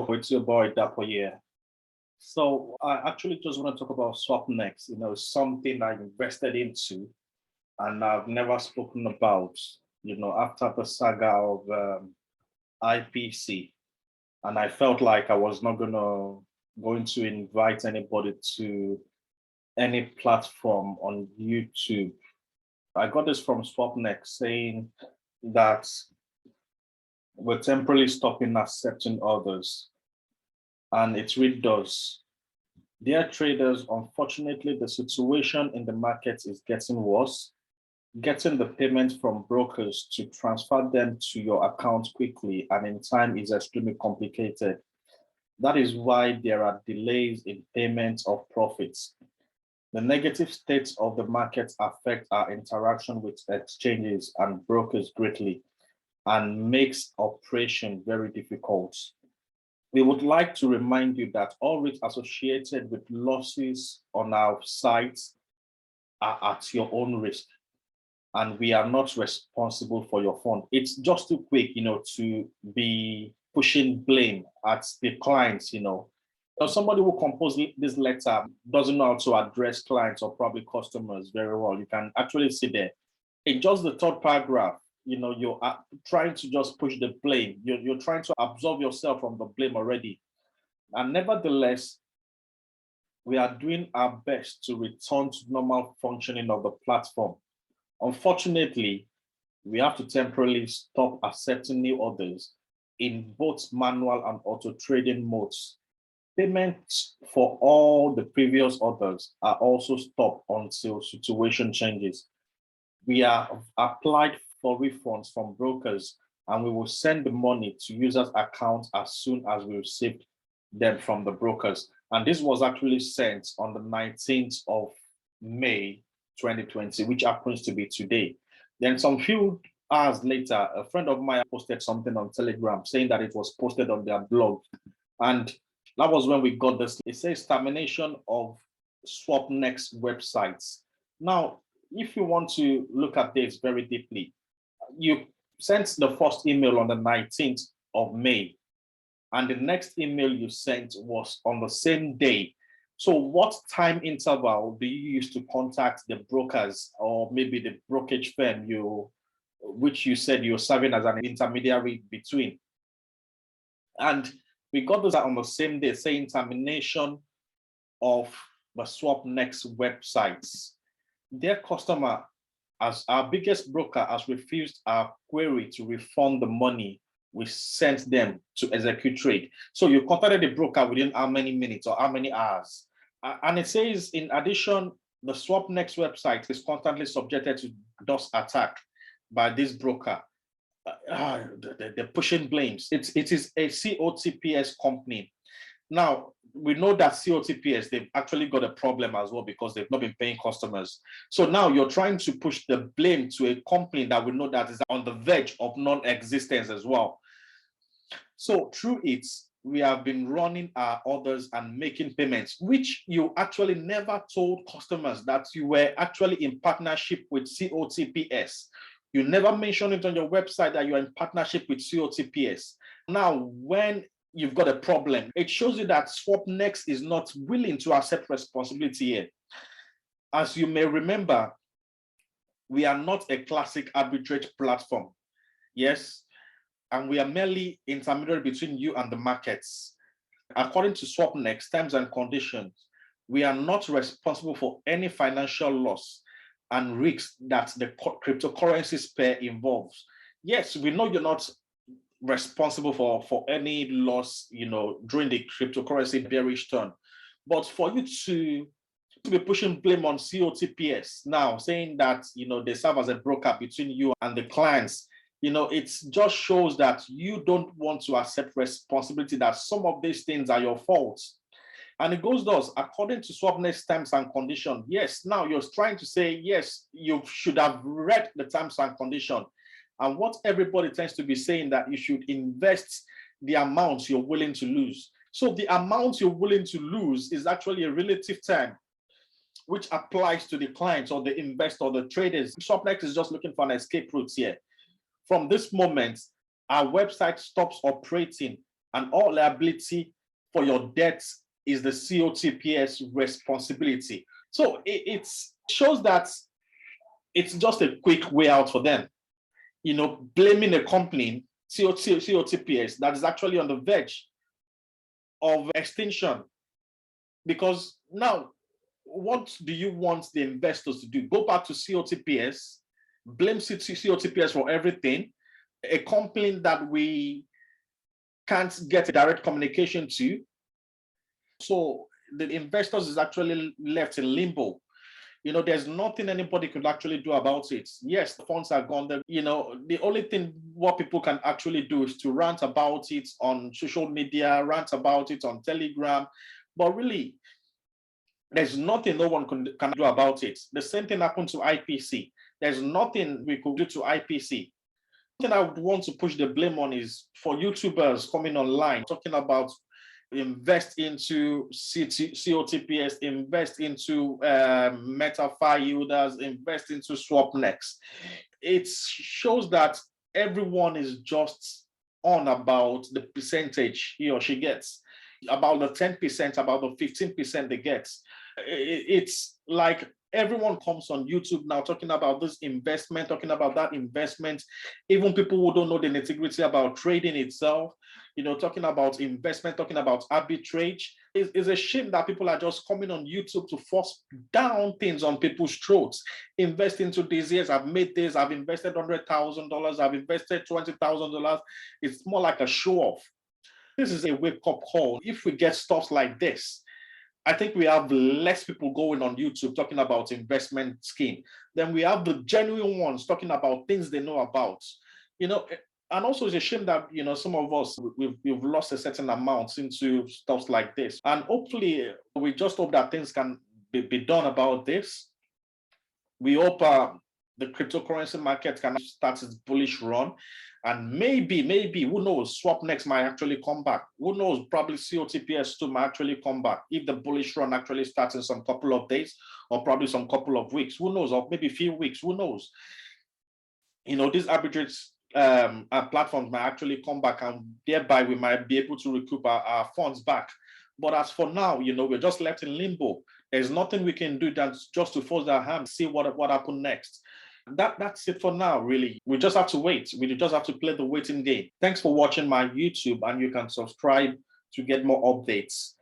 Hello, it's your boy Dapo here. So I actually just want to talk about Swapnex, something I invested into and I've never spoken about, after the saga of IPC. And I felt like I was not going to invite anybody to any platform on YouTube. I got this from Swapnex saying that we're temporarily stopping accepting orders. And it really does. Dear traders, unfortunately, the situation in the market is getting worse. Getting the payment from brokers to transfer them to your account quickly and in time is extremely complicated. That is why there are delays in payment of profits. The negative states of the market affect our interaction with exchanges and brokers greatly and makes operation very difficult. We would like to remind you that all risks associated with losses on our sites are at your own risk, and we are not responsible for your fund. It's just too quick, to be pushing blame at the clients, Somebody who composed this letter doesn't know how to address clients or probably customers very well. You can actually see there, in just the third paragraph, you're trying to just push the blame. You're trying to absolve yourself from the blame already. And nevertheless, we are doing our best to return to normal functioning of the platform. Unfortunately, we have to temporarily stop accepting new orders in both manual and auto trading modes. Payments for all the previous orders are also stopped until situation changes. We have applied for refunds from brokers and we will send the money to users' accounts as soon as we receive them from the brokers. And this was actually sent on the 19th of May 2020, which happens to be today. Then some few hours later, a friend of mine posted something on Telegram saying that it was posted on their blog. And that was when we got this. It says termination of Swapnex websites. Now, if you want to look at this very deeply, you sent the first email on the 19th of May, and the next email you sent was on the same day. So what time interval do you use to contact the brokers or maybe the brokerage firm which you said you're serving as an intermediary between? And we got this on the same day saying termination of the Swapnex websites. Their customer, as our biggest broker, has refused our query to refund the money we sent them to execute trade. So you contacted the broker within how many minutes or how many hours? And it says, in addition, the Swapnex website is constantly subjected to DOS attack by this broker. They're pushing blames. It is a COTPS company. Now, we know that COTPS, they've actually got a problem as well because they've not been paying customers. So now you're trying to push the blame to a company that we know that is on the verge of non-existence as well. So through it, we have been running our orders and making payments, which you actually never told customers that you were actually in partnership with COTPS. You never mentioned it on your website that you're in partnership with COTPS. Now, when you've got a problem, it shows you that Swapnex is not willing to accept responsibility here. As you may remember, we are not a classic arbitrage platform. Yes, and we are merely intermediary between you and the markets. According to Swapnex terms and conditions, we are not responsible for any financial loss and risks that the cryptocurrency pair involves. Yes, we know you're not responsible for any loss, during the cryptocurrency bearish turn. But for you to be pushing blame on COTPS now, saying that, they serve as a broker between you and the clients, it just shows that you don't want to accept responsibility that some of these things are your fault. And it goes thus, according to Swapnex terms and conditions, yes, now you're trying to say, yes, you should have read the terms and conditions. And what everybody tends to be saying that you should invest the amounts you're willing to lose. So the amount you're willing to lose is actually a relative term, which applies to the clients or the investor or the traders. Swapnex is just looking for an escape route here. From this moment, our website stops operating and all liability for your debts is the COTPS responsibility. So it shows that it's just a quick way out for them. Blaming a company, COTPS, that is actually on the verge of extinction. Because now, what do you want the investors to do? Go back to COTPS, blame COTPS for everything, a company that we can't get a direct communication to. So the investors is actually left in limbo. There's nothing anybody could actually do about it. Yes, the funds are gone. The only thing what people can actually do is to rant about it on social media, rant about it on Telegram. But really, there's nothing no one can do about it. The same thing happened to IPC. There's nothing we could do to IPC. One thing I would want to push the blame on is for YouTubers coming online, talking about invest into COTPS, invest into MetaFi yielders, invest into Swapnex. It shows that everyone is just on about the percentage he or she gets, about the 10%, about the 15% they get. It's like everyone comes on YouTube now talking about this investment, talking about that investment. Even people who don't know the nitty-gritty about trading itself, talking about investment, talking about arbitrage. It's a shame that people are just coming on YouTube to force down things on people's throats. Invest into this, yes, I've made this, I've invested $100,000, I've invested $20,000. It's more like a show off. This is a wake-up call. If we get stuff like this, I think we have less people going on YouTube talking about investment scheme. Then we have the genuine ones talking about things they know about. And also it's a shame that some of us we've lost a certain amount into stuff like this. And hopefully we just hope that things can be done about this. We hope the cryptocurrency market can start its bullish run. And maybe, who knows, Swapnex might actually come back. Who knows, probably COTPS too might actually come back if the bullish run actually starts in some couple of days or probably some couple of weeks. Who knows, or maybe a few weeks, who knows? These arbitrage platforms might actually come back, and thereby we might be able to recoup our funds back. But as for now, we're just left in limbo. There's nothing we can do than just to force our hand, see what happens next. That's it for now, really. We just have to wait. We just have to play the waiting game. Thanks for watching my YouTube, and you can subscribe to get more updates.